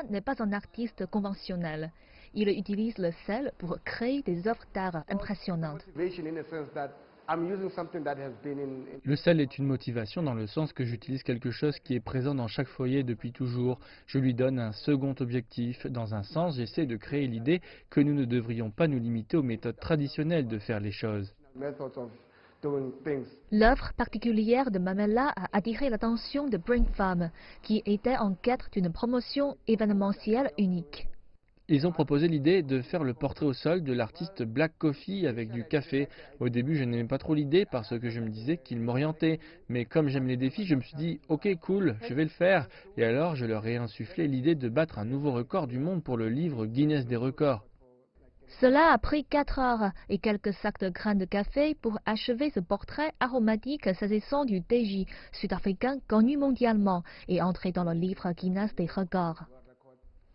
Mamela n'est pas un artiste conventionnel. Il utilise le sel pour créer des œuvres d'art impressionnantes. Le sel est une motivation dans le sens que j'utilise quelque chose qui est présent dans chaque foyer depuis toujours. Je lui donne un second objectif. Dans un sens, j'essaie de créer l'idée que nous ne devrions pas nous limiter aux méthodes traditionnelles de faire les choses. L'œuvre particulière de Mamela a attiré l'attention de Bring Farm, qui était en quête d'une promotion événementielle unique. Ils ont proposé l'idée de faire le portrait au sol de l'artiste Black Coffee avec du café. Au début, je n'aimais pas trop l'idée parce que je me disais qu'il m'orientait. Mais comme j'aime les défis, je me suis dit, ok, cool, je vais le faire. Et alors, je leur ai insufflé l'idée de battre un nouveau record du monde pour le livre Guinness des records. Cela a pris 4 heures et quelques sacs de grains de café pour achever ce portrait aromatique saisissant du TJ sud-africain connu mondialement et entrer dans le livre Guinness des records.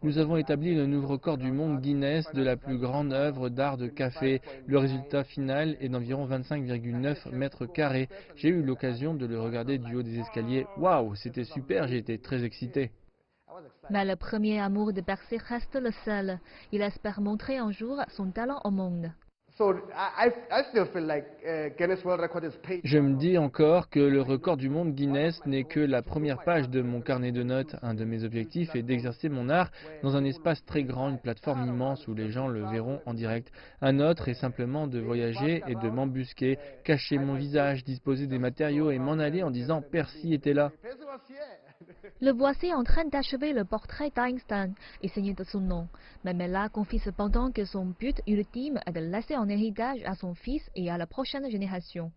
Nous avons établi le nouveau record du monde Guinness de la plus grande œuvre d'art de café. Le résultat final est d'environ 25,9 mètres carrés. J'ai eu l'occasion de le regarder du haut des escaliers. Waouh, c'était super, j'ai été très excité. Mais le premier amour de Percy reste le seul. Il espère montrer un jour son talent au monde. Je me dis encore que le record du monde Guinness n'est que la première page de mon carnet de notes. Un de mes objectifs est d'exercer mon art dans un espace très grand, une plateforme immense où les gens le verront en direct. Un autre est simplement de voyager et de m'embusquer, cacher mon visage, disposer des matériaux et m'en aller en disant Percy était là. Le voici en train d'achever le portrait d'Einstein et signé de son nom. Mamela confie cependant que son but ultime est de laisser un héritage à son fils et à la prochaine génération.